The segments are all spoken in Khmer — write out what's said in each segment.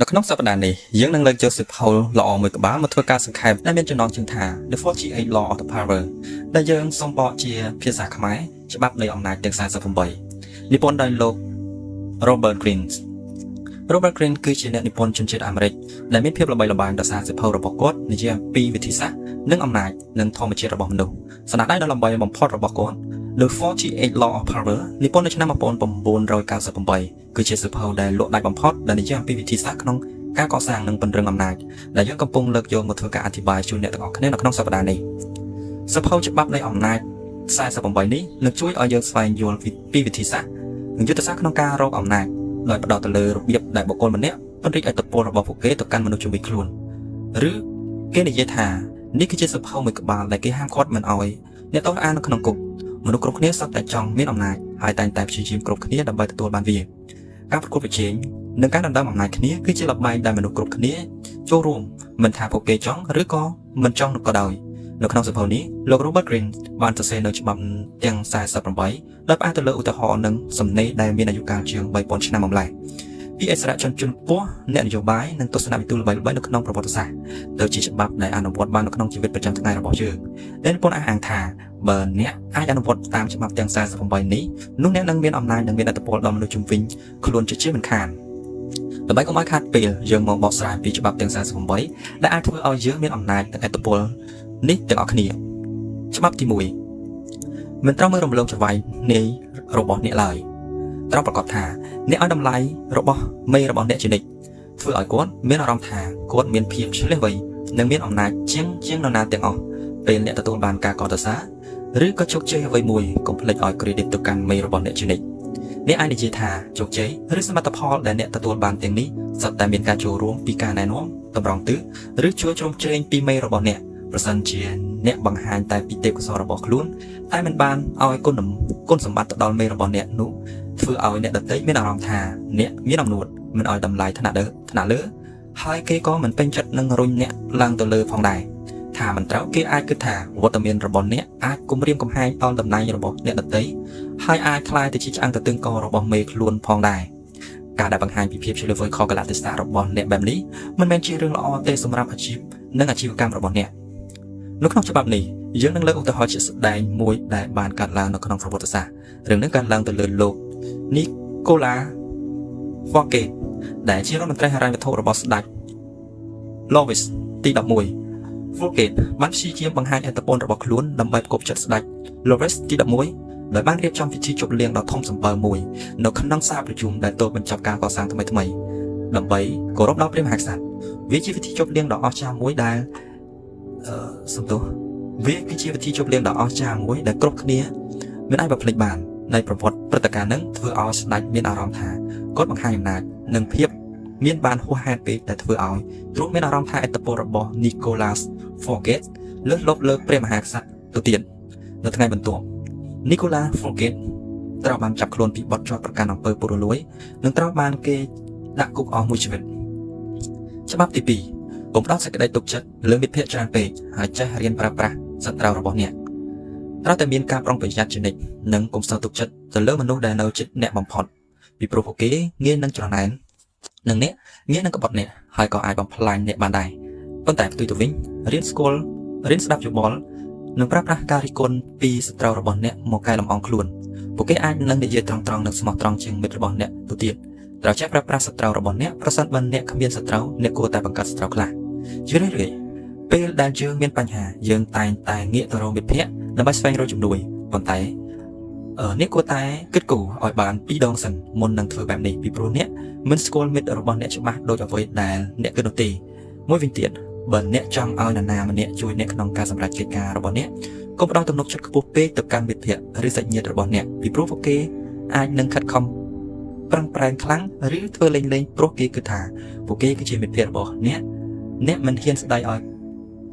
នៅក្នុងសប្តាហ៍នេះយើងនឹងលើកយកសិភៅល្អមួយក្បាលមកធ្វើការសង្ខេបដែលមានចំណងជើងថា The 48 Law of the Power ដែលយើងសូមបកជាភាសាខ្មែរច្បាប់នៃអំណាចទាំង48និពន្ធដោយលោក Robert Greene Robert Greene គឺជាអ្នកនិពន្ធជនជាតិអាមេរិកដែលមានភាពល្បីល្បាញដោយសារសិភៅរបស់គាត់និយាយអំពីវិធីសាស្ត្រនិងអំណាចនិងធម្មជាតិរបស់មនុស្សស្នាដៃដ៏ល្បីបំផុតរបស់គាត់ The 48 Law of Power និពន្ធនៅឆ្នាំ1998គឺជាសិភៅដែលលក់ដាច់បំផុតដែលនិយាយអំពីវិធីសាស្ត្រក្នុងការកសាងនិងពង្រឹងអំណាចដែលយើងកំពុងលើកយកមកធ្វើការអធិប្បាយជូនអ្នកទាំងអស់គ្នានៅក្នុងសប្តាហ៍នេះសិភៅច្បាប់នៃអំណាច48នេះនឹងជួយឲ្យយើងស្វែងយល់ពីវិធីសាស្ត្រនិងយុទ្ធសាស្ត្រក្នុងការរកអំណាចដោយផ្ដោតទៅលើរបៀបដែលបុគ្គលម្នាក់ពង្រីកឥទ្ធិពលរបស់ពួកគេទៅកាន់មនុស្សជុំវិញខ្លួនឬគេនិយាយថានេះគឺជាសិភៅមួយក្បាលដែលគេហាមឃាត់មិនឲ្យអ្នកតោះអាននៅក្នុងគុកមនុស្សគ្រប់គ្នាសុទ្ធតែចង់មានអំណាចហើយតែងតែព្យាយាមគ្រប់គ្នាដើម្បីទទួលបានវាការប្រកួតប្រជែងនិងការដណ្ដើមអំណាចគ្នាគឺជាល្បែងដែលមនុស្សគ្រប់គ្នាចូលរួមមិនថាពួកគេចង់ឬក៏មិនចង់ក៏ដោយនៅក្នុងសភៅនេះលោក Robert Greene បានសរសេរនៅច្បាប់ទាំង48ដោយផ្អែកទៅលើឧទាហរណ៍និងសំណេរដែលមានអាយុកាលជាង 3000 ឆ្នាំមកម្ល៉េះពីអិសរាជជនពោះអ្នកនយោបាយនិងទស្សនវិទូល្បីៗនៅក្នុងប្រវត្តិសាស្ត្រទៅជាច្បាប់ដែលអនុវត្តបាននៅក្នុងជីវិតប្រចាំថ្ងៃរបស់យើងដែលនិពន្ធអះអាងថាបើអ្នកអាចអនុវត្តតាមច្បាប់ទាំង48នេះនោះអ្នកនឹងមានអំណាចនិងមានឥទ្ធិពលដល់មនុស្សជុំវិញខ្លួនជាមិនខានដើម្បីកុំឲ្យខាតពេលយើងមកបកស្រាយពីច្បាប់ទាំង48ដែលអាចធ្វើឲ្យយើងមានអំណាចនិងឥទ្ធិពលនេះទាំងអស់គ្នាច្បាប់ទី1មិនត្រូវមើលរំលងចង្វាយនៃរបស់អ្នកឡើយត្រូវប្រកាសថាអ្នកឲ្យតម្លៃរបស់មេរបស់អ្នកជានិច្ចធ្វើឲ្យគាត់មានអារម្មណ៍ថាគាត់មានភាពឆ្លាស់វៃនិងមានអំណាចជាងនរណាទាំងអស់ពេលអ្នកទទួលបានការកោតសរសើរឬក៏ជោគជ័យអ្វីមួយកុំភ្លេចឲ្យ credit ទៅកាន់មេរបស់អ្នកជានិច្ចអ្នកអាចនិយាយថាជោគជ័យឬសមិទ្ធផលដែលអ្នកទទួលបានទាំងនេះសុទ្ធតែមានការចូលរួមពីការណែនាំតម្រង់ទិសឬជួយជ្រោមជ្រែងពីមេរបស់អ្នកប្រសិនជាអ្នកបង្ហាញតែពីទេពកោសល្យរបស់ខ្លួនតែមិនបានឲ្យគុណសម្បត្តិទៅដល់មេរបស់អ្នកនោះធ្វើឲ្យអ្នកដទៃមានអារម្មណ៍ថាអ្នកមានអំណួតមិនឲ្យតម្លៃថ្នាក់លើហើយគេក៏មិនពេញចិត្តនឹងរុញអ្នកឡើងទៅលើផងដែរថាមិនត្រូវគេអាចគិតថាវត្តមានរបស់អ្នកអាចគំរាមកំហែងដល់តំណែងរបស់អ្នកដទៃហើយអាចក្លាយទៅជាឆ្អឹងទៅទិងករបស់មេខ្លួនផងដែរការដែលបង្ហាញពីភាពឆ្លាតវៃខុសកលៈទេសៈរបស់អ្នកបែបនេះមិនមែនជារឿងល្អទេសម្រាប់អាជីពនិងអាជីវកម្មរបស់អ្នកនៅក្នុងច្បាប់នេះយើងនឹងលើកឧទាហរណ៍ជាក់ស្ដែងមួយដែលបានកើតឡើងនៅក្នុងប្រវត្តិសាស្ត្ររឿងនេះកើតឡើងទៅលើលោក Nicholas Fouquet ដែលជារដ្ឋមន្ត្រីហិរញ្ញវត្ថុរបស់ស្ដេច Louis ទី11 Fouquet បានព្យាយាមបង្ហាញឥទ្ធិពលរបស់ខ្លួនដើម្បីផ្គប់ចិត្តស្ដេច Louis ទី11ដោយបានរៀបចំពិធីជប់លៀងដ៏ធំសម្បើមមួយនៅក្នុងសាលប្រជុំដែលទើបបញ្ចប់ការកសាងថ្មីដើម្បីគោរពដល់ព្រះមហាក្សត្រវាជាពិធីជប់លៀងដ៏អស្ចារ្យមួយដែលវាគឺជាវិធីជប់លៀងដ៏អស្ចារ្យមួយដែលគ្រប់គ្នាមិនអាចបំភ្លេចបាននៃប្រវត្តិព្រឹត្តិការណ៍នឹងធ្វើឲ្យស្ដេចមានអារម្មណ៍ថាគាត់បង្ហាញអំណាចនិងភាពមានបានហួសហេតុពេកដែលធ្វើឲ្យទ្រង់មានអារម្មណ៍ថាឥទ្ធិពលរបស់ Nicholas Fouquet លើសលប់លើព្រះមហាក្សត្រទៅទៀតនៅថ្ងៃបន្ទាប់ Nicholas Fouquet ត្រូវបានចាប់ខ្លួនពីបទជាប់ប្រកាន់អំពើពុករលួយនិងត្រូវបានគេដាក់គុកអស់មួយជីវិតច្បាប់ទី2កុំផ្ដោតសេចក្តីទុកចិត្តលើមិត្តភ័ក្តិច្រើនពេកហើយចេះរៀនប្រើប្រាស់សត្រូវរបស់អ្នកត្រូវតែមានការប្រុងប្រយ័ត្នជានិច្ចនិងកុំស្ទើរទុកចិត្តទៅលើមនុស្សដែលនៅជិតអ្នកបំផុតពីព្រោះពួកគេងាយនឹងច្រណែននិងអ្នកងាយនឹងក្បត់អ្នកហើយក៏អាចបំផ្លាញអ្នកបានដែរប៉ុន្តែផ្ទុយទៅវិញរៀនស្ដាប់យោបល់និងប្រើប្រាស់ការរិះគន់ពីសត្រូវរបស់អ្នកមកកែលម្អខ្លួនពួកគេអាចនឹងនិយាយត្រង់ៗនិងស្មោះត្រង់ជាងមិត្តរបស់អ្នកទៅទៀតត្រូវចេះប្រើប្រាស់សត្រូវរបស់អ្នកប្រសិនបើអ្នកគ្មានសត្រូវអ្នកគួរតែបង្កើតសត្រូវខ្លះជារឿយៗពេលដែលយើងមានបញ្ហាយើងតែងតែងាកទៅរកមិត្តភ័ក្តិដើម្បីស្វែងរកជំនួយប៉ុន្តែអ្នកគួរតែគិតគូរឲ្យបាន2ដងសិនមុននឹងធ្វើបែបនេះពីព្រោះអ្នកមិនស្គាល់មិត្តរបស់អ្នកច្បាស់ដូចអ្វីដែលអ្នកគិតនោះទេមួយវិញទៀតបើអ្នកចង់ឲ្យនរណាម្នាក់ជួយអ្នកក្នុងការសម្រេចកិច្ចការរបស់អ្នកកុំផ្ដោតទំនុកចិត្តខ្ពស់ពេកទៅកាន់មិត្តភ័ក្តិឬសាច់ញាតិរបស់អ្នកពីព្រោះពួកគេអាចនឹងខិតខំប្រឹងប្រែងខ្លាំងឬធ្វើលេងព្រោះគេគិតថាពួកគេគឺជាមិត្តភ័ក្តិរបស់អ្នកមិនហ៊ានស្ដីឲ្យ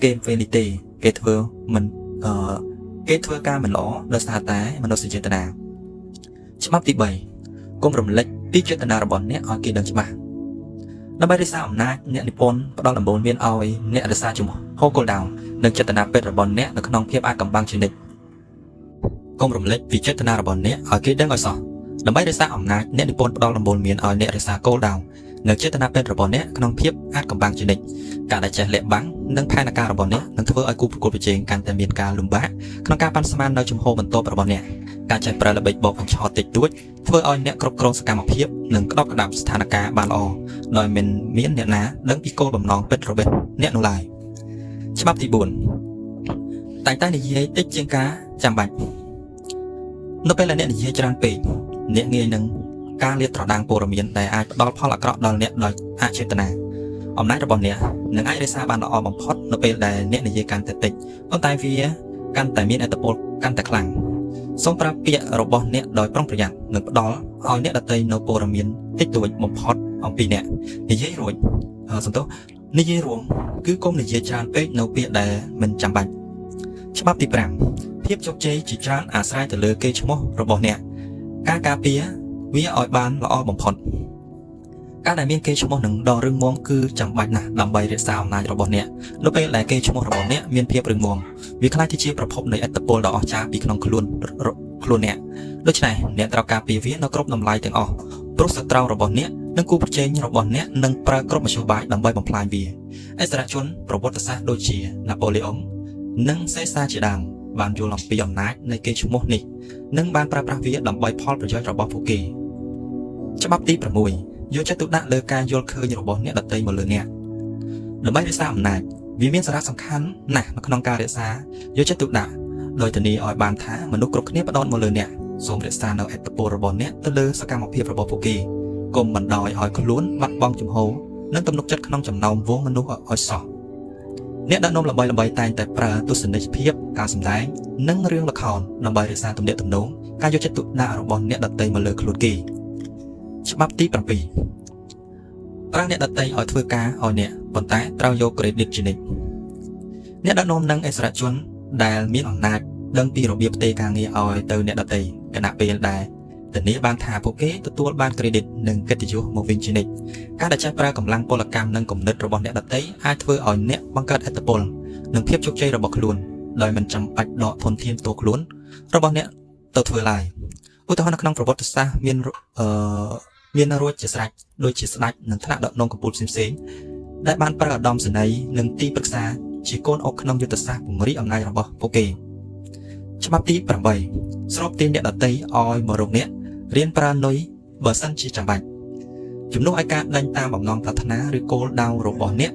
គេពេលនេះទេគេធ្វើការមិនល្អដោយសារតែមនោសញ្ចេតនាច្បាប់ទី3កុំរំលឹកពីចេតនារបស់អ្នកឲ្យគេដឹងច្បាស់ដើម្បីរក្សាអំណាចអ្នកនិពន្ធផ្ដល់ដំបូន្មានឲ្យអ្នករក្សាជំហរគោលដៅនិងចេតនាពិតរបស់អ្នកនៅក្នុងភាពអាចកំបាំងជានិច្ចកុំរំលឹកពីចេតនារបស់អ្នកឲ្យគេដឹងឲ្យសោះដើម្បីរក្សាអំណាចអ្នកនិពន្ធផ្ដល់ដំបូន្មានឲ្យអ្នករក្សាគោលដៅ នៅចេតនាពេទ្យរបស់អ្នកក្នុងភាពអាចកំបាំងជានិច្ចការដែលចេះលាក់បាំងនិងផែនការរបស់អ្នកនឹងធ្វើឲ្យគូប្រកួតប្រជែងកាន់តែមានការលំបាកក្នុងការប៉ាន់ស្មាននៅជំហរបន្ទាប់របស់អ្នកការចេះប្រើល្បិចបោកបញ្ឆោតតិចតួចធ្វើឲ្យអ្នកគ្រប់គ្រងសកម្មភាពនិងក្តោបក្តាប់ស្ថានភាពបានល្អដោយមិនមានអ្នកណាដឹងពីគោលបំណងពិតរបស់អ្នកនោះឡើយច្បាប់ទី4តែងតែនិយាយតិចជាងការចាំបាច់នៅពេលដែលអ្នកនិយាយច្រើនពេកអ្នកងាយនឹងការលាតត្រដាងព័ត៌មានដែលអាចផ្ដល់ផលអាក្រក់ដល់អ្នកដោយអចេតនាអំណាចរបស់អ្នកនឹងអាចរក្សាបានល្អបំផុតនៅពេលដែលអ្នកនិយាយកាន់តែតិចប៉ុន្តែវាកាន់តែមានឥទ្ធិពលកាន់តែខ្លាំងសូមប្រាប់ពាក្យរបស់អ្នកដោយប្រុងប្រយ័ត្ននិងផ្ដល់ឲ្យអ្នកដទៃនៅព័ត៌មានតិចតួចបំផុតអំពីអ្នកនិយាយរួចនិយាយរួមគឺកុំនិយាយច្រើនពេកនៅពាក្យដែលមិនចាំបាច់ច្បាប់ទី5ភាពជោគជ័យជាច្រើនអាស្រ័យទៅលើកេរ្តិ៍ឈ្មោះរបស់អ្នកការការពារវាឲ្យបានល្អបំផុតការដែលមានកេរ្តិ៍ឈ្មោះនឹងដ៏រឹងមាំគឺចាំបាច់ណាស់ដើម្បីរក្សាអំណាចរបស់អ្នកនៅពេលដែលកេរ្តិ៍ឈ្មោះរបស់អ្នកមានភាពរឹងមាំវាក្លាយទៅជាប្រភពនៃឥទ្ធិពលដ៏អស្ចារ្យពីក្នុងខ្លួនអ្នកដូច្នេះអ្នកត្រូវការពារវានៅគ្រប់តម្លៃទាំងអស់ព្រោះសត្រូវរបស់អ្នកនិងគូប្រជែងរបស់អ្នកនឹងប្រើគ្រប់មធ្យោបាយដើម្បីបំផ្លាញវាអិសរាជជនប្រវត្តិសាស្ត្រដូចជាណាប៉ូឡេអុងនិងសេសាជាដើមបានយល់អំពីអំណាចនៃកេរ្តិ៍ឈ្មោះនេះនិងបានប្រើប្រាស់វាដើម្បីផលប្រយោជន៍របស់ពួកគេច្បាប់ទី6យកចិត្តទុកដាក់លើការយល់ឃើញរបស់អ្នកដទៃមកលើអ្នកដើម្បីរក្សាអំណាចវាមានសារៈសំខាន់ណាស់នៅក្នុងការរក្សាយកចិត្តទុកដាក់ដោយធានាឲ្យបានថាមនុស្សគ្រប់គ្នាផ្ដោតមកលើអ្នកសូមរក្សានៅឥទ្ធិពលរបស់អ្នកទៅលើសកម្មភាពរបស់ពួកគេកុំបណ្ដោយឲ្យខ្លួនបាត់បង់ជំហរនិងទំនុកចិត្តក្នុងចំណោមវងមនុស្សឲ្យសោះអ្នកដឹកនាំល្បីៗតែងតែប្រើទស្សនវិជ្ជាភាពការសម្ដែងនិងរឿងល្ខោនដើម្បីរក្សាទំនាក់ទំនងការយកចិត្តទុកដាក់របស់អ្នកដទៃមកលើខ្លួនគេច្បាប់ទី7ប្រើអ្នកដទៃឲ្យធ្វើការឲ្យអ្នកប៉ុន្តែត្រូវយក credit ជានិច្ចអ្នកដឹកនាំនិងអិសរាជជនដែលមានអំណាចដឹងពីរបៀបផ្ទេរការងារឲ្យទៅអ្នកដទៃគណៈពេលដែលធានាបានថាពួកគេទទួលបាន credit និងកិត្តិយសមកវិញជានិច្ចការដែលចេះប្រើកម្លាំងពលកម្មនិងគំនិតរបស់អ្នកដទៃអាចធ្វើឲ្យអ្នកបង្កើតឥទ្ធិពលនិងភាពជោគជ័យរបស់ខ្លួនដោយមិនចាំបាច់ដកធនធានផ្ទាល់ខ្លួនរបស់អ្នកទៅធ្វើឡើយឧទាហរណ៍នៅក្នុងប្រវត្តិសាស្ត្រមានរួចជាស្រេចដូចជាស្ដេចនិងថ្នាក់ដឹកនាំកម្ពុជាផ្សេងៗដែលបានប្រើឧត្តមសេនីយ៍និងទីប្រឹក្សាជាកូនអុកក្នុងយុទ្ធសាស្ត្រពង្រីកអំណាចរបស់ពួកគេច្បាប់ទី8ស្របទានអ្នកដទៃឲ្យមករកអ្នករៀនប្រើនុយបើសិនជាចាំបាច់ជំនួសឲ្យការដេញតាមបំណងប្រាថ្នាឬគោលដៅរបស់អ្នក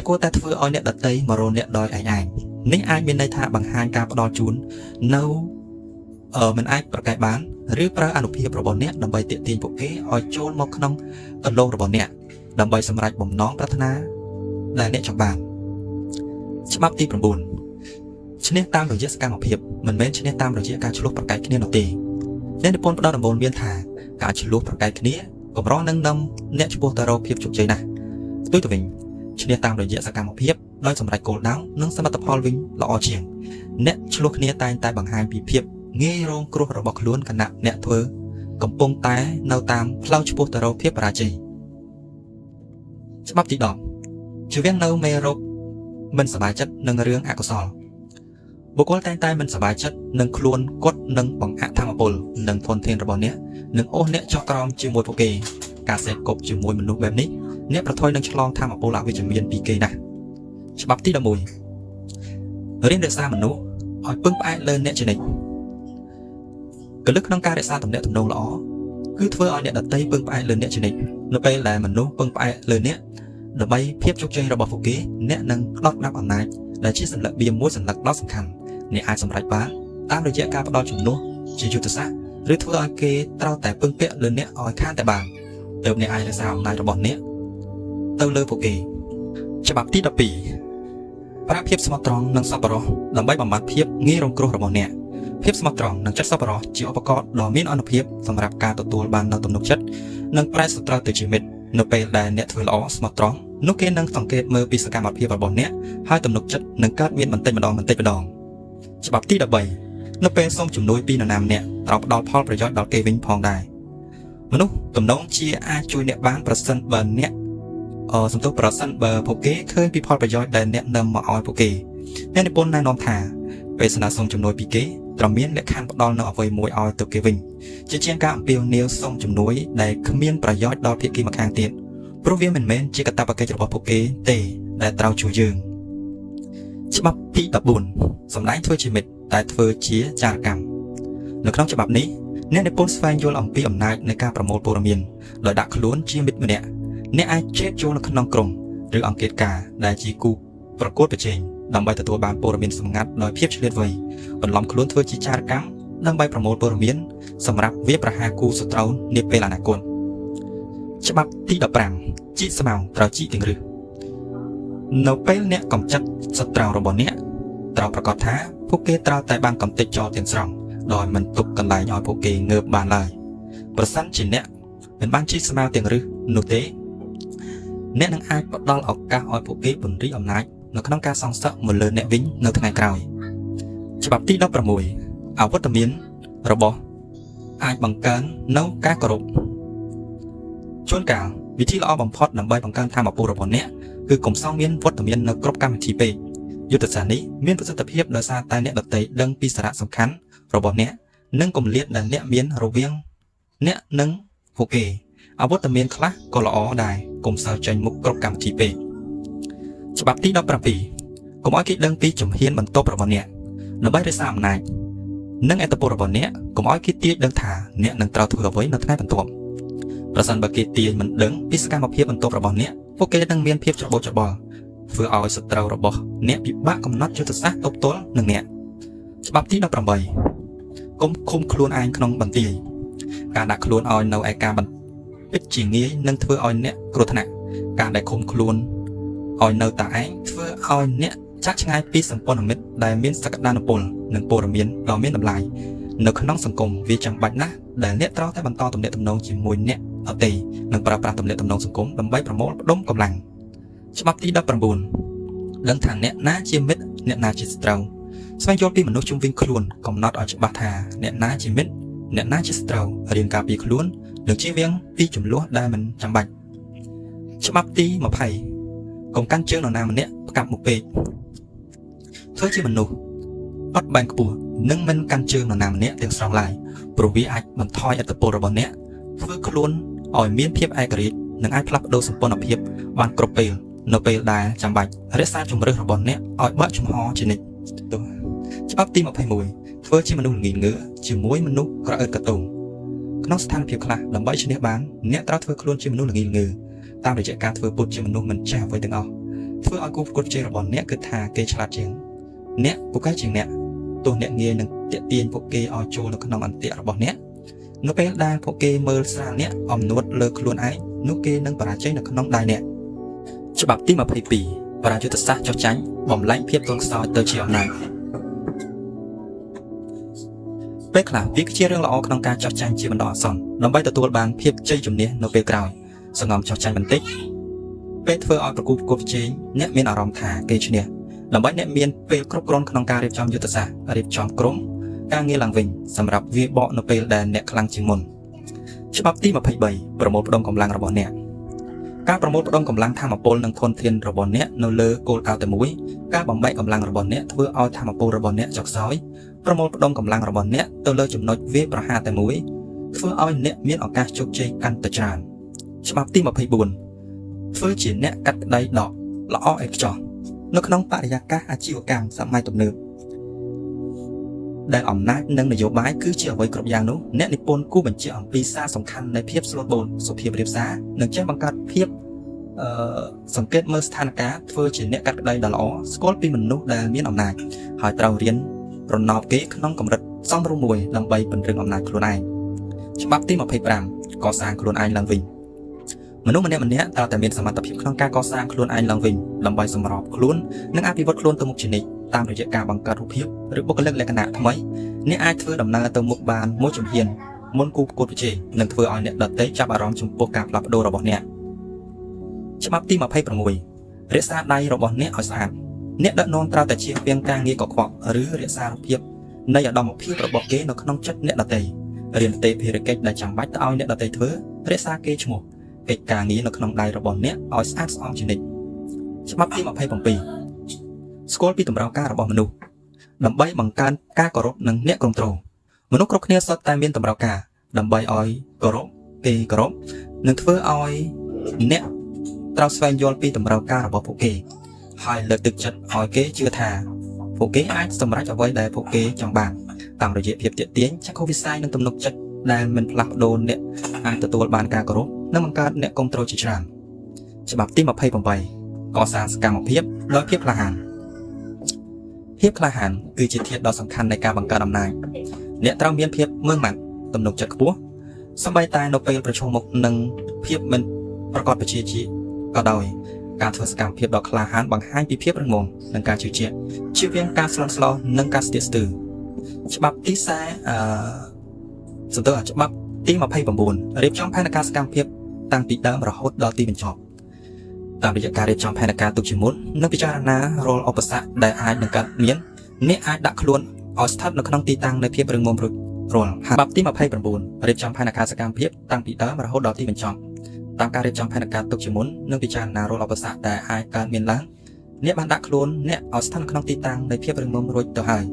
គួរតែធ្វើឲ្យអ្នកដទៃមករកអ្នកដោយឯងនេះអាចមានន័យថាបង្ហាញការផ្ដល់ជូននៅមិនអាចប្រកែកបានឬប្រើអនុភាពរបស់អ្នកដើម្បីទាក់ទាញពួកគេឲ្យចូលមកក្នុងកន្លងរបស់អ្នកដើម្បីសម្រេចបំណងប្រាថ្នាដែលអ្នកចង់បានច្បាប់ទី9ឈ្នះតាមរយៈសកម្មភាពមិនមែនឈ្នះតាមរយៈការឆ្លោះប្រកែកគ្នានោះទេអ្នកនិពន្ធផ្ដល់ដំបូន្មានថាការឆ្លោះប្រកែកគ្នាកម្រនឹងនាំអ្នកឆ្ពោះទៅរកភាពជោគជ័យណាស់ផ្ទុយទៅវិញឈ្នះតាមរយៈសកម្មភាពដោយសម្រេចគោលដៅនិងសមិទ្ធផលវិញល្អជាងអ្នកឆ្លោះគ្នាតែងតែបង្ហាញពីភាពងាយរងគ្រោះរបស់ខ្លួនខណៈអ្នកធ្វើកំពុងតែនៅតាមផ្លូវឆ្ពោះទៅរកភាពបរាជ័យច្បាប់ទី10ជៀសវាងនៅមេរោគមិនសប្បាយចិត្តនឹងរឿងអកុសលបុគ្គលតែងតែមិនសប្បាយចិត្តនឹងខ្លួនគាត់នឹងបង្អាក់ធម្មពលនិងធនធានរបស់អ្នកនឹងអូសអ្នកចុះក្រោមជាមួយពួកគេការសេពគប់ជាមួយមនុស្សបែបនេះអ្នកប្រថុយនឹងឆ្លងធម្មពលអវិជ្ជមានពីគេណាស់ច្បាប់ទី11រៀនរក្សាមនុស្សឲ្យពឹងផ្អែកលើអ្នកជានិច្ចកលឹះក្នុងការរក្សាទំនាក់ទំនងល្អគឺធ្វើឲ្យអ្នកដទៃពឹងផ្អែកលើអ្នកជានិច្ចនៅពេលដែលមនុស្សពឹងផ្អែកលើអ្នកដើម្បីភាពជោគជ័យរបស់ពួកគេអ្នកនឹងក្តោបក្តាប់អំណាចដែលជាសញ្ញាបៀមួយសញ្ញាដ៏សំខាន់អ្នកអាចសម្រេចបានតាមរយៈការផ្ដល់ជំនួសជាយុទ្ធសាស្ត្រឬធ្វើឲ្យគេត្រូវតែពឹងពាក់លើអ្នកឲ្យខានតែបានទើបអ្នកអាចរក្សាអំណាចរបស់អ្នកទៅលើពួកគេច្បាប់ទី12ប្រើភាពស្មោះត្រង់និងសប្បុរសដើម្បីបំបត្តិភាពងាយរងគ្រោះរបស់អ្នកភាពស្មោះត្រង់និងចិត្តសប្បុរសជាឧបករណ៍ដ៏មានអានុភាពសម្រាប់ការទទួលបាននូវទំនុកចិត្តនិងប្រែសត្រូវទៅជាមិត្តនៅពេលដែលអ្នកធ្វើល្អស្មោះត្រង់នោះគេនឹងសង្កេតមើលពីសកម្មភាពរបស់អ្នកហើយទំនុកចិត្តនឹងកើតមានបន្តិចម្ដងច្បាប់ទី13នៅពេលសូមជំនួយពីនរណាម្នាក់ត្រូវផ្ដល់ផលប្រយោជន៍ដល់គេវិញផងដែរមនុស្សទំនងជាអាចជួយអ្នកបានប្រសិនបើពួកគេឃើញពីផលប្រយោជន៍ដែលអ្នកនាំមកឲ្យពួកគេអ្នកនិពន្ធណែនាំថាពេលស្នើសុំជំនួយពីគេត្រូវមានលក្ខខណ្ឌផ្ដល់នូវអ្វីមួយឲ្យទៅគេវិញជាជាងការអំពាវនាវសុំជំនួយដែលគ្មានប្រយោជន៍ដល់ភាគីម្ខាងទៀត ព្រោះវាមិនមែនជាកាតព្វកិច្ចរបស់ពួកគេទេដែលត្រូវជួយយើងច្បាប់ទី14សម្ដែងធ្វើជាមិត្តតែធ្វើជាចារកម្មនៅក្នុងច្បាប់នេះអ្នកនិពន្ធស្វែងយល់អំពីអំណាចនៃការប្រមូលព័ត៌មានដោយដាក់ខ្លួនជាមិត្តម្នាក់អ្នកអាចជែកចូលនៅក្នុងក្រុមឬអង្គការការដែលជាគូប្រកួតប្រជែងដើម្បីទទួលបានព័ត៌មានសម្ងាត់ដោយភាពឆ្លៀតវៃបន្លំខ្លួនធ្វើជាចារកម្មដើម្បីប្រមូលព័ត៌មានសម្រាប់វាប្រហារគូសត្រូវនាពេលអនាគតច្បាប់ទី15ជីកស្មៅត្រូវជីកទាំងរឹសនៅពេលអ្នកកំចាត់សត្រូវរបស់អ្នកត្រូវប្រកាសថាពួកគេត្រូវតែបានកំទេចចោលទាំងស្រុងដោយមិនទុកកន្លែងឲ្យពួកគេងើបបានឡើយប្រសិនជាអ្នកមិនបានជីកស្មៅទាំងរឹសនោះទេអ្នកនឹងអាចផ្ដល់ឱកាសឲ្យពួកគេពង្រីកអំណាចនៅក្នុងការសងសឹកមកលើអ្នកវិញនៅថ្ងៃក្រោយច្បាប់ទី16អវត្តមានរបស់អាចបង្កើននៅការគោរពជួនកាលវិធីល្អបំផុតដើម្បីបង្កើនថាមពលរបស់អ្នកគឺកុំសងមានវត្តមាននៅគ្រប់កម្មវិធីពេកយុទ្ធសាស្ត្រនេះមានប្រសិទ្ធភាពដោយសារតែអ្នកដទៃដឹងពីសារៈសំខាន់របស់អ្នកនិងគម្លាតដែលអ្នកមានរវាងអ្នកនិងពួកគេអវត្តមានខ្លះក៏ល្អដែរកុំសើចេញមុខគ្រប់កម្មវិធីពេកច្បាប់ទី17កុំឲ្យគេដឹងពីជំហានបន្ទាប់របស់អ្នកដើម្បីរក្សាអំណាចនិងអត្តពលរបស់អ្នកកុំឲ្យគេទាយដឹងថាអ្នកនឹងត្រូវធ្វើអ្វីនៅថ្ងៃបន្ទាប់ប្រសិនបើគេទាយមិនដឹងពីសកម្មភាពបន្ទាប់របស់អ្នកពួកគេនឹងមានភាពច្របូកច្របល់ធ្វើឲ្យសត្រូវរបស់អ្នកពិបាកកំណត់យុទ្ធសាស្ត្រទប់ទល់នឹងអ្នកច្បាប់ទី18កុំឃុំខ្លួនឯងក្នុងបន្ទាយការដាក់ខ្លួនឲ្យនៅឯការបន្តិចជាងាយនឹងធ្វើឲ្យអ្នកគ្រោះថ្នាក់ការដែលឃុំខ្លួនឲ្យនៅតែឯងធ្វើឲ្យអ្នកចាក់ឆ្ងាយពីសម្ព័ន្ធមិត្តដែលមានសក្តានុពលនិងព័ត៌មានដ៏មានតម្លៃនៅក្នុងសង្គមវាចាំបាច់ណាស់ដែលអ្នកត្រូវតែបន្តទំនាក់ទំនងជាមួយអ្នកដទៃនិងប្រើប្រាស់ទំនាក់ទំនងសង្គមដើម្បីប្រមូលផ្ដុំកម្លាំងច្បាប់ទី19ដឹងថាអ្នកណាជាមិត្តអ្នកណាជាសត្រូវស្វែងយល់ពីមនុស្សជុំវិញខ្លួនកំណត់ឲ្យច្បាស់ថាអ្នកណាជាមិត្តអ្នកណាជាសត្រូវរៀនការពារខ្លួននិងជៀសវាងពីចំនួនដែលមិនចាំបាច់ច្បាប់ទី20កុំកាន់ជើងនរណាម្នាក់ផ្កាប់មុខពេកធ្វើជាមនុស្សអត់បែងខ្ពស់និងមិនកាន់ជើងនរណាម្នាក់ទាំងស្រុងឡើយព្រោះវាអាចបន្ថយឥទ្ធិពលរបស់អ្នកធ្វើខ្លួនឲ្យមានភាពឯករាជ្យនិងអាចផ្លាស់ប្ដូរសម្ព័ន្ធភាពបានគ្រប់ពេលនៅពេលដែលចាំបាច់រក្សាជំរឿសរបស់អ្នកឲ្យបើកចំហជានិច្ចច្បាប់ទី21ធ្វើជាមនុស្សល្ងីងើជាមួយមនុស្សក្រអឺតកតូងក្នុងស្ថានភាពខ្លះដើម្បីឈ្នះបានអ្នកត្រូវធ្វើខ្លួនជាមនុស្សល្ងីងើតាមរយៈការធ្វើពុតជាមនុស្សមិនចេះអ្វីទាំងអស់ធ្វើឲ្យគូប្រកួតជ័យរបស់អ្នកគិតថាគេឆ្លាតជាងអ្នកពូកែជាងអ្នកទោះអ្នកងាយនឹងទាក់ទាញពួកគេឲ្យចូលនៅក្នុងអន្ទាក់របស់អ្នកនៅពេលដែលពួកគេមើលស្រាលអ្នកអំនួតលើខ្លួនឯងនោះគេនឹងបរាជ័យនៅក្នុងដៃអ្នកច្បាប់ទី22បរាយុទ្ធសាស្ត្រចោះចាញ់បំលែងភាពទន់ខ្សោយទៅជាអំណាចពេលខ្លះវាគឺជារឿងល្អក្នុងការចោះចាញ់ជាបណ្ដោះអាសន្នដើម្បីទទួលបានភាពជ័យជំនះនៅពេលក្រោយសង្ងំចោះចាញ់បន្តិចពេលធ្វើឲ្យប្រគល់ប្រជែងអ្នកមានអារម្មណ៍ថាគេឈ្នះដើម្បីអ្នកមានពេលគ្រប់គ្រាន់ក្នុងការរៀបចំយុទ្ធសាស្ត្ររៀបចំក្រុមការងារឡើងវិញសម្រាប់វាបកនៅពេលដែលអ្នកខ្លាំងជាងមុនច្បាប់ទី23ប្រមូលផ្ដុំកម្លាំងរបស់អ្នកការប្រមូលផ្ដុំកម្លាំងធម៌ពលនិងធនធានរបស់អ្នកនៅលើគោលដៅតែមួយការបំបែកកម្លាំងរបស់អ្នកធ្វើឲ្យធម៌ពលរបស់អ្នកចុះខ្សោយប្រមូលផ្ដុំកម្លាំងរបស់អ្នកទៅលើចំណុចវាប្រហារតែមួយធ្វើឲ្យអ្នកមានឱកាសជោគជ័យកាន់តែច្រើនច្បាប់ទី24ធ្វើជាអ្នកកាត់ក្តីដកល្អឯកខ្ចោះនៅក្នុងបរិយាកាសអាជីវកម្មសម័យទំនើបដែលអំណាចនិងនយោបាយគឺជាអ្វីគ្រប់យ៉ាងនោះអ្នកនិពន្ធគូបញ្ជាក់អំពីសារសំខាន់នៃភាពស្លូតបូនសុភាពរាបសារនិងចេះបង្កើតភាពសង្កេតមើលស្ថានភាពធ្វើជាអ្នកកាត់ក្តីដ៏ល្អស្គាល់ពីមនុស្សដែលមានអំណាចហើយត្រូវរៀនរណបគេក្នុងកម្រិតសមរម្យមួយដើម្បីពង្រឹងអំណាចខ្លួនឯងច្បាប់ទី25កសាងខ្លួនឯងឡើងវិញមនុស្សម្នាក់ត្រូវតែមានសមត្ថភាពក្នុងការកសាងខ្លួនឯងឡើងវិញដើម្បីសម្របខ្លួននិងអភិវឌ្ឍខ្លួនទៅមុខជានិច្ចតាមរយៈការបង្កើតរូបភាពឬបុគ្គលិកលក្ខណៈថ្មីអ្នកអាចធ្វើដំណើរទៅមុខបានមួយជំហានមុនគូប្រកួតប្រជែងនិងធ្វើឲ្យអ្នកដទៃចាប់អារម្មណ៍ចំពោះការផ្លាស់ប្ដូររបស់អ្នកច្បាប់ទី26រក្សាដៃរបស់អ្នកឲ្យស្អាតអ្នកដឹកនាំត្រូវតែជៀសវាងការងារកខ្វក់ឬរក្សារូបភាពនៃឧត្តមភាពរបស់គេនៅក្នុងចិត្តអ្នកដទៃរៀនទេភារកិច្ចដែលចាំបាច់ទៅឲ្យអ្នកដទៃធ្វើរក្សាកេរ្តិ៍ឈ្មោះកិច្ចការងារនៅក្នុងដៃរបស់អ្នកឲ្យស្អាតស្អំជានិច្ចច្បាប់ទី27ស្គាល់ពីតម្រូវការរបស់មនុស្សដើម្បីបង្កើនការគោរពនិងអ្នកគ្រប់គ្រងមនុស្សគ្រប់គ្នាសុទ្ធតែមានតម្រូវការដើម្បីឲ្យគោរពគេគោរពនិងធ្វើឲ្យអ្នក ត្រូវស្វែងយល់ពីតម្រូវការរបស់ពួកគេហើយលើកទឹកចិត្តឲ្យគេជឿថាពួកគេអាចសម្រេចអ្វីដែលពួកគេចង់បានតាមរយៈភាពទាក់ទាញចក្ខុវិស័យនិងទំនុកចិត្តដែលមិនផ្លាស់ប្ដូរអ្នកអាចទទួលបានការគោរពនិងបង្កើតអ្នកគ្រប់គ្រងជាច្រើនច្បាប់ទី28កសាងសកម្មភាពដោយភាពក្លាហានភាពក្លាហានគឺជាធាតុដ៏សំខាន់នៃការបង្កើតអំណាចអ្នកត្រូវមានភាពម៉ឺងម៉ាត់ទំនុកចិត្តខ្ពស់សូម្បីតែនៅពេលប្រឈមមុខនឹងភាពមិនប្រកបប្រជាជាតិក៏ដោយការធ្វើសកម្មភាពដ៏ក្លាហានបង្ហាញពីភាពរឹងមាំនិងការជឿជាក់ជៀសវាងការស្លន់ស្លោនិងការស្ទាក់ស្ទើរច្បាប់ទីច្បាប់ទី29រៀបចំផែនការសកម្មភាពតាំងពីដើមរហូតដល់ទីបញ្ចប់តាមរយៈការរៀបចំផែនការទុកជាមុននិងពិចារណារាល់ឧបសគ្គដែលអាចនឹងកើតមានអ្នកអាចដាក់ខ្លួនឲ្យស្ថិតនៅក្នុងទីតាំងនៃភាពរឹងមាំរួចរាល់ច្បាប់ទី29រៀបចំផែនការសកម្មភាពតាំងពីដើមរហូតដល់ទីបញ្ចប់តាមការរៀបចំផែនការទុកជាមុននិងពិចារណារាល់ឧបសគ្គដែលអាចកើតមានឡើងអ្នកបានដាក់ខ្លួនអ្នកឲ្យស្ថិតនៅក្នុងទីតាំងនៃភាពរឹងមាំរួចទៅហើយ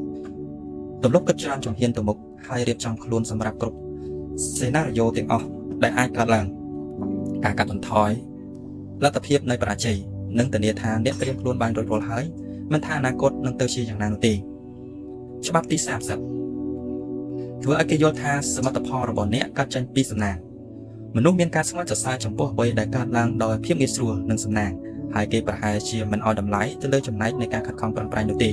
ទម្លាប់គិតច្រើនជំហានទៅមុខហើយរៀបចំខ្លួនសម្រាប់គ្រប់សេណារីយ៉ូទាំងអស់ដែលអាចកើតឡើងការកាត់បន្ថយលទ្ធភាពនៃបរាជ័យនិងធានាថាអ្នកត្រៀមខ្លួនបានរួចរាល់ហើយមិនថាអនាគតនឹងទៅជាយ៉ាងណានោះទេច្បាប់ទី30ធ្វើឲ្យគេយល់ថាសមិទ្ធផលរបស់អ្នកកើតចេញពីសំណាងមនុស្សមានការស្ងើចសរសើរចំពោះអ្វីដែលកើតឡើងដោយភាពងាយស្រួលនិងសំណាងហើយគេប្រហែលជាមិនឲ្យតម្លៃទៅលើចំណែកនៃការខិតខំប្រឹងប្រែងនោះទេ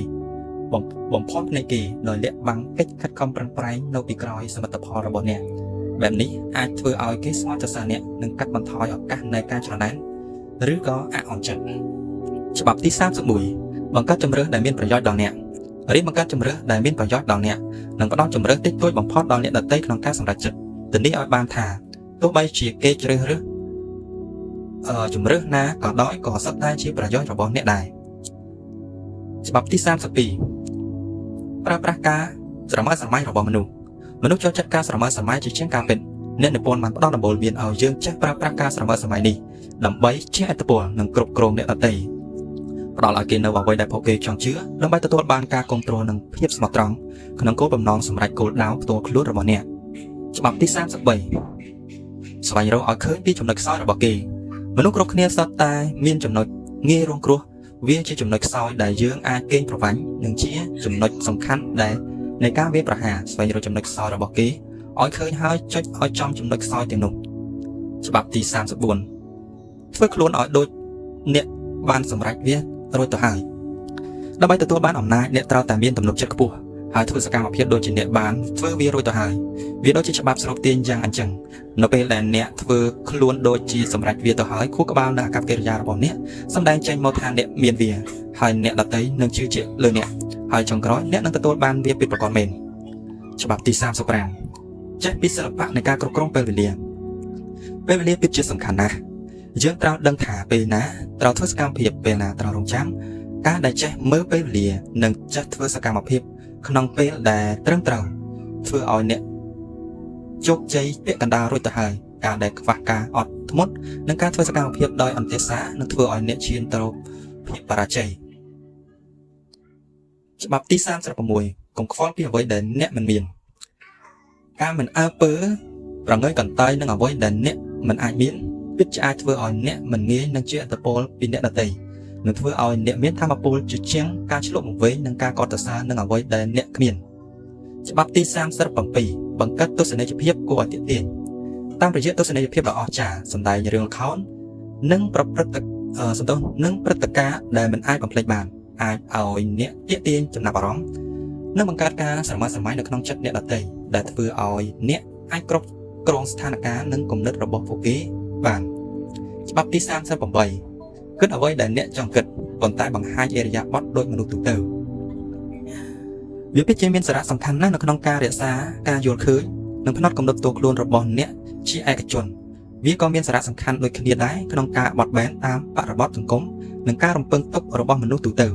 បំផុតភ្នែកគេដោយលាក់បាំងកិច្ចខិតខំប្រឹងប្រែងនៅពីក្រោយសមិទ្ធផលរបស់អ្នកបែបនេះអាចធ្វើឲ្យគេស្ងើចសរសើរអ្នកនិងកាត់បន្ថយឱកាសនៃការច្រណែនឬក៏អអន់ចិត្តច្បាប់ទី31បង្កើតជំរើសដែលមានប្រយោជន៍ដល់អ្នករៀបបង្កើតជំរើសដែលមានប្រយោជន៍ដល់អ្នកនិងផ្ដល់ជំរើសតិចតួចបំផុតដល់អ្នកដទៃក្នុងការសម្រេចចិត្តធានាឲ្យបានថាទោះបីជាគេជ្រើសរើសជំរើសណាក៏ដោយក៏សុទ្ធតែជាប្រយោជន៍របស់អ្នកដែរច្បាប់ទី32ប្រើប្រាស់ការស្រមើស្រមៃរបស់មនុស្សចូលចិត្តការស្រមើស្រមៃជាជាងការពិតអ្នកនិពន្ធបានផ្ដល់ដំបូន្មានឲ្យយើងចេះប្រើប្រាស់ការស្រមើស្រមៃនេះដើម្បីជះឥទ្ធិពលនិងគ្រប់គ្រងអ្នកដទៃផ្ដល់ឲ្យគេនៅអ្វីដែលពួកគេចង់ជឿដើម្បីទទួលបានការគ្រប់គ្រងនិងភាពស្មោះត្រង់ក្នុងគោលបំណងសម្រេចគោលដៅផ្ទាល់ខ្លួនរបស់អ្នកច្បាប់ទី33ស្វែងរកឲ្យឃើញពីចំណុចខ្សោយរបស់គេមនុស្សគ្រប់គ្នាសុទ្ធតែមានចំណុចងាយរងគ្រោះវាជាចំណុចខ្សោយដែលយើងអាចកេងប្រវ័ញ្ចនិងជាចំណុចសំខាន់ដែលនៃការវាយប្រហារស្វែងរកចំណុចខ្សោយរបស់គេឲ្យឃើញហើយចុចឲ្យចំចំណុចខ្សោយទាំងនោះច្បាប់ទី34ធ្វើខ្លួនឲ្យដូចអ្នកបានសម្រេចវារួចទៅហើយដើម្បីទទួលបានអំណាចអ្នកត្រូវតែមានទំនុកចិត្តខ្ពស់ហើយធ្វើសកម្មភាពដូចជាអ្នកបានធ្វើវារួចទៅហើយវាដូចជាច្បាប់ស្របទាញយ៉ាងអញ្ចឹងនៅពេលដែលអ្នកធ្វើខ្លួនដូចជាសម្រេចវាទៅហើយខួរក្បាលនិងអាកប្បកិរិយារបស់អ្នកសម្ដែងចេញមកថាអ្នកមានវាហើយអ្នកដទៃនឹងជឿជាក់លើអ្នកហើយចុងក្រោយអ្នកនឹងទទួលបានវាពិតប្រាកដមែនច្បាប់ទី35ចេះពីសិល្បៈនៃការគ្រប់គ្រងពេលវេលាពិតជាសំខាន់ណាស់យើងត្រូវដឹងថាពេលណាត្រូវធ្វើសកម្មភាពពេលណាត្រូវរងចាំការដែលចេះមើលពេលវេលានិងចេះធ្វើសកម្មភាពក្នុងពេលដែលត្រឹមត្រូវធ្វើឲ្យអ្នកជោគជ័យពាក់កណ្ដាលរួចទៅហើយការដែលខ្វះការអត់ធ្មត់និងការធ្វើសកម្មភាពដោយអន្តិសានឹងធ្វើឲ្យអ្នកឈានទៅភាពបរាជ័យច្បាប់ទី36កុំខ្វល់ពីអ្វីដែលអ្នកមិនមានការមិនអើពើប្រងើយកន្តើយនឹងអ្វីដែលអ្នកមិនអាចមានពិតជាអាចធ្វើឲ្យអ្នកមិនងាយនឹងជាឥទ្ធិពលពីអ្នកដទៃនឹងធ្វើឲ្យអ្នកមានថាមពលជាជាងការឆ្លុះបង្វេងនិងការកត់សរសើរនឹងអ្វីដែលអ្នកគ្មានច្បាប់ទី37បង្កើតទស្សនីយភាពគួរឲ្យទាក់ទាញតាមរយៈទស្សនីយភាពដ៏អស្ចារ្យសម្ដែងរឿងល្ខោននិងព្រឹត្តិការណ៍ដែលមិនអាចបំភ្លេចបានអាចឲ្យអ្នកទាក់ទាញចំណាប់អារម្មណ៍និងបង្កើតការស្រមើស្រមៃនៅក្នុងចិត្តអ្នកដទៃដែលធ្វើឲ្យអ្នកអាចគ្រប់គ្រងស្ថានភាពនិងគំនិតរបស់ពួកគេបានច្បាប់ទី38គិតអ្វីដែលអ្នកចង់គិតប៉ុន្តែបង្ហាញអរិយាប័ត្រដូចមនុស្សទូទៅវាពិតជាមានសារៈសំខាន់ណាស់នៅក្នុងការរក្សាការយល់ឃើញនិងផ្នត់គំនិតផ្ទាល់ខ្លួនរបស់អ្នកជាឯកជនវាក៏មានសារៈសំខាន់ដូចគ្នាដែរក្នុងការបត់បែនតាមបរិបទសង្គមនិងការរំពឹងទុករបស់មនុស្សទូទៅ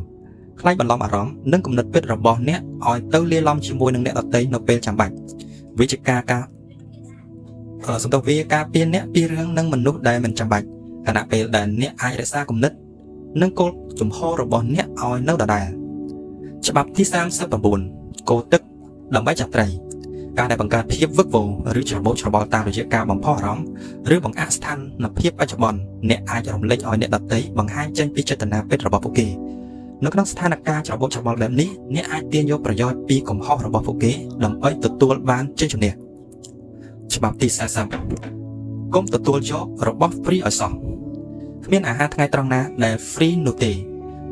ខ្លាចបន្លំអារម្មណ៍និងគំនិតពិតរបស់អ្នកឲ្យទៅលាយឡំជាមួយនឹងអ្នកដទៃនៅពេលចាំបាច់វាជាការពារអ្នកពីរឿងនិងមនុស្សដែលមិនចាំបាច់ខណៈពេលដែលអ្នកអាចរក្សាគំនិតនិងគោលជំហររបស់អ្នកឲ្យនៅដដែលច្បាប់ទី39គោលទឹកដើម្បីចាប់ត្រី ការដែលបង្កើតភាពវឹកវរឬច្របូកច្របល់តាមរយៈការបំផុសអារម្មណ៍ឬបង្អាក់ស្ថានភាពបច្ចុប្បន្នអ្នកអាចរំលេចឲ្យអ្នកដទៃបង្ហាញចេញពីចេតនាពិតរបស់ពួកគេនៅក្នុងស្ថានភាពច្របូកច្របល់បែបនេះអ្នកអាចទាញយកប្រយោជន៍ពីកំហុសរបស់ពួកគេដើម្បីទទួលបានជ័យជំនះច្បាប់ទី40កុំទទួលយករបស់ free ឲ្យសោះគ្មានអាហារថ្ងៃត្រង់ណាដែល free នោះទេ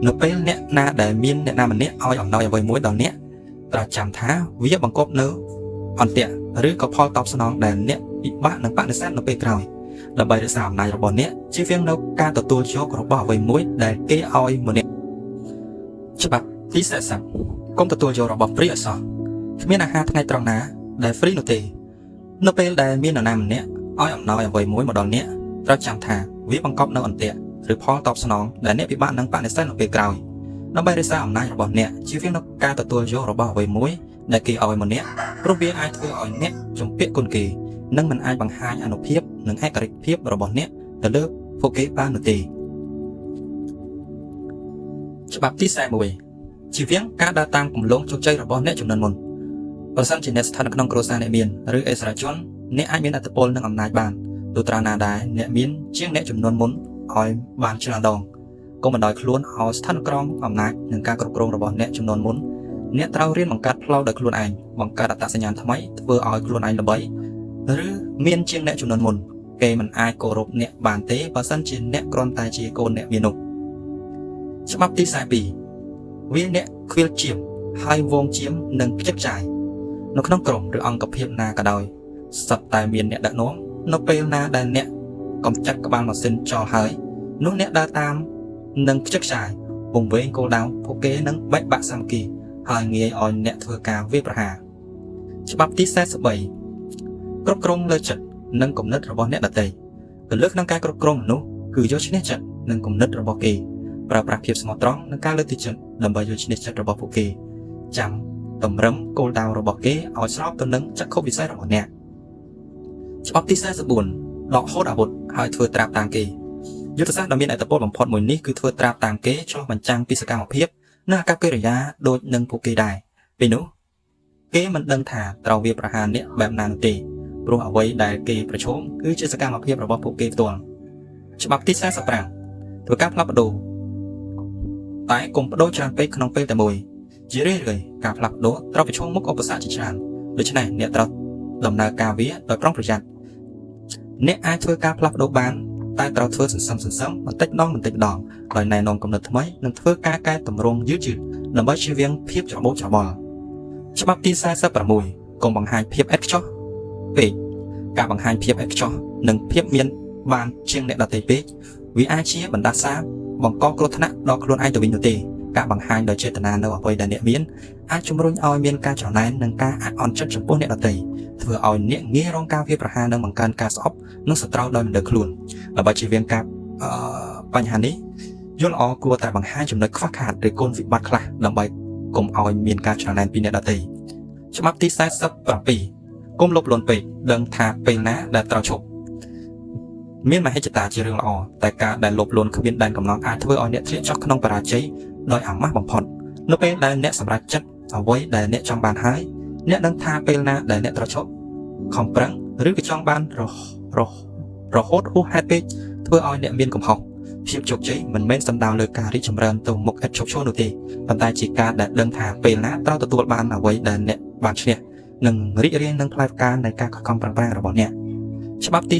នៅពេលអ្នកណាដែលមានអ្នកណាម្នាក់ឲ្យអំណោយអ្វីមួយដល់អ្នកត្រូវចាំថាវាបង្កប់នៅអន្ទាក់ឬក៏ផលតបស្នងដែលអ្នកពិបាកនឹងបដិសេធនៅពេលក្រោយដើម្បីរក្សាអំណាចរបស់អ្នកជៀសវាងនៅការទទួលយករបស់អ្វីមួយដែលគេឲ្យម្នាក់ច្បាប់ទី40កុំទទួលយករបស់ free ឲ្យសោះគ្មានអាហារថ្ងៃត្រង់ណាដែល free នោះទេនៅពេលដែលមាននរណាម្នាក់ឲ្យអំណោយអ្វីមួយមកដល់អ្នកត្រូវចាំថាវាបង្កប់នៅអន្ទាក់ឬផលតបស្នងដែលអ្នកពិបាកនឹងបដិសេធនៅពេលក្រោយដើម្បីរក្សាអំណាចរបស់អ្នកជៀសវាងនៅការទទួលយករបស់អ្វីមួយដែលគេឲ្យម្នាក់ព្រោះវាអាចធ្វើឲ្យអ្នកជំពាក់គុណគេនិងមិនអាចបង្ហាញអានុភាពនិងឯករាជ្យភាពរបស់អ្នកទៅលើពួកគេបាននោះទេច្បាប់ទី41ជៀសវាងការដើរតាមគន្លងជោគជ័យរបស់អ្នកចំនួនមុនប្រសិនជាអ្នកស្ថិតនៅក្នុងគ្រួសារអ្នកមានឬអិសរាជនអ្នកអាចមានឥទ្ធិពលនិងអំណាចបានទោះត្រាណាដែរអ្នកមានជាងអ្នកចំនួនមុនឲ្យបានច្រើនដងកុំបណ្ដោយខ្លួនឲ្យស្ថិតក្រោមអំណាចនិងការគ្រប់គ្រងរបស់អ្នកចំនួនមុនអ្នកត្រូវរៀនបង្កើតផ្លូវដោយខ្លួនឯងបង្កើតអត្តសញ្ញាណថ្មីធ្វើឲ្យខ្លួនឯងល្បីឬមានជាងអ្នកចំនួនមុនគេមិនអាចគោរពអ្នកបានទេបើសិនជាអ្នកគ្រាន់តែជាកូនអ្នកមាននោះច្បាប់ទី42វាអ្នកខ្វៀលជាមហើយវងជាមនិងផ្ចិតចាយនៅក្នុងក្រុមឬអង្គភាពណាក៏ដោយសុទ្ធតែមានអ្នកដឹកនាំនៅពេលណាដែលអ្នកកំចាត់ក្បាលម៉ាស៊ីនចោលហើយនោះអ្នកដើរតាមនិងផ្ចិតចាយពង្វេងគោលដៅពួកគេនឹងបែកបាក់សាមគ្គីហើយងាយឲ្យអ្នកធ្វើការវាយប្រហារច្បាប់ទី43គ្រប់គ្រងលើចិត្តនិងគំនិតរបស់អ្នកដទៃទៅលើក្នុងការគ្រប់គ្រងមនុស្សគឺយកឈ្នះចិត្តនិងគំនិតរបស់គេប្រើប្រាស់ភាពស្មោះត្រង់និងការលើកទឹកចិត្តដើម្បីយកឈ្នះចិត្តរបស់ពួកគេចាំតម្រឹមគោលដៅរបស់គេឲ្យស្របទៅនឹងចក្ខុវិស័យរបស់អ្នកច្បាប់ទី44ដកហូតអាវុធហើយធ្វើត្រាបតាមគេយុទ្ធសាស្ត្រដ៏មានឥទ្ធិពលបំផុតមួយនេះគឺធ្វើត្រាបតាមគេឆ្លុះបញ្ចាំងពីសកម្មភាពនិងអាកប្បកិរិយាដូចនឹងពួកគេដែរពេលនោះគេមិនដឹងថាត្រូវវាប្រហារអ្នកបែបណានោះទេព្រោះអ្វីដែលគេប្រឈមគឺជាសកម្មភាពរបស់ពួកគេផ្ទាល់ច្បាប់ទី45ធ្វើការផ្លាស់ប្ដូរតែកុំបដូរច្រើនពេកក្នុងពេលតែមួយជារឿយៗការផ្លាស់ប្ដូរត្រូវប្រឈមមុខឧបសគ្គជាច្រើនដូច្នេះអ្នកត្រូវដំណើរការវាដោយប្រុងប្រយ័ត្នអ្នកអាចធ្វើការផ្លាស់ប្ដូរបានតែត្រូវធ្វើសន្សំបន្តិចម្ដងដោយណែនាំគំនិតថ្មីនិងធ្វើការកែតម្រង់យឺតដើម្បីជៀសវាងភាពច្របូកច្របល់ច្បាប់ទី46កុំបង្ហាញភាពឥតខ្ចោះពេកការបង្ហាញភាពឥតខ្ចោះនិងភាពមានបានជាងអ្នកដទៃពេកវាអាចជាបណ្ដាសាបង្កគ្រោះថ្នាក់ដល់ខ្លួនឯងទៅវិញនោះទេការបង្ហាញដោយចេតនានៅអ្វីដែលអ្នកមានអាចជំរុញឲ្យមានការច្រណែននិងការអាក់អន់ចិត្តចំពោះអ្នកដទៃធ្វើឲ្យអ្នកងាយរងការវាយប្រហារនិងបង្កើនការស្អប់និងសត្រូវដោយមិនដឹងខ្លួនដើម្បីជៀសវាងការបញ្ហានេះយល់ល្អគួរតែបង្ហាញចំណុចខ្វះខាតឬគុណវិបត្តិខ្លះដើម្បីកុំឲ្យមានការច្រណែនពីអ្នកដទៃច្បាប់ទី47កុំលបលន់ពេកដឹងថាពេលណាដែលត្រូវឈប់មានមហិច្ឆតាជារឿងល្អតែការដែលលបលន់គ្មានដែនកំណត់អាចធ្វើឲ្យអ្នកធ្លាក់ចុះក្នុងបរាជ័យដោយអាម៉ាស់បំផុតនៅពេលដែលអ្នកសម្រេចចិត្តអ្វីដែលអ្នកចង់បានហើយអ្នកដឹងថាពេលណាដែលអ្នកត្រូវឈប់ខំប្រឹងឬក៏ចង់បានរហូតហួសហេតុពេកធ្វើឲ្យអ្នកមានកំហុសភាពជោគជ័យមិនមែនសំដៅលើការរីកចម្រើនទៅមុខឥតឈប់ឈរនោះទេប៉ុន្តែជាការដែលដឹងថាពេលណាត្រូវទទួលបានអ្វីដែលអ្នកបានឈ្នះនិងរីករាយនឹងផ្លែផ្កានៃការខិតខំប្រឹងប្រែងរបស់អ្នកច្បាប់ទី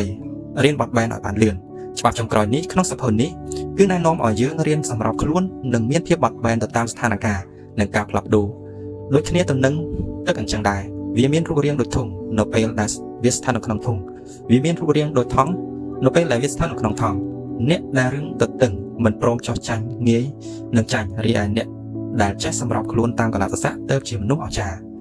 48រៀនបត់បែនឲ្យបានលឿនច្បាប់ចុងក្រោយនេះក្នុងសភៅនេះគឺណែនាំឲ្យយើងរៀនសម្របខ្លួននិងមានភាពបត់បែនទៅតាមស្ថានភាពនិងការផ្លាស់ប្ដូរដូចគ្នាទៅនឹងទឹកអញ្ចឹងដែរវាមានរូបរាងដូចធុងនៅពេលដែលវាស្ថិតនៅក្នុងធុងវាមានរូបរាងដូចថង់នៅពេលដែលវាស្ថិតនៅក្នុងថង់អ្នកដែលរឹងទទឹងមិនព្រមចោះចាញ់ងាយនឹងចាញ់រីឯអ្នកដែលចេះសម្របខ្លួនតាមកលៈទេសៈទៅជាមនុស្សអស្ចារ្យ